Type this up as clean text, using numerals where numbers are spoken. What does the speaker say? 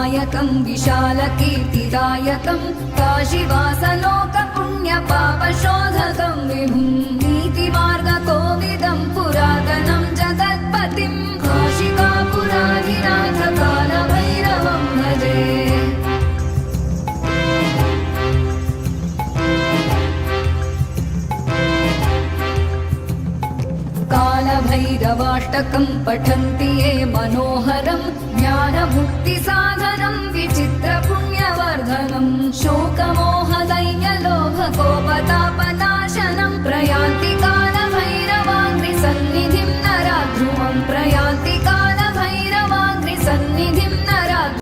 विनायकं विशालकीर्तिदायकं काशीवासलोकपुण्यपापशोधकं विभुं नीतिमार्गकोविदं पुरातनं जगत्पतिं काशिकापुराधिनाथ कालभैरवं भजे। कालभैरवाष्टकं पठन्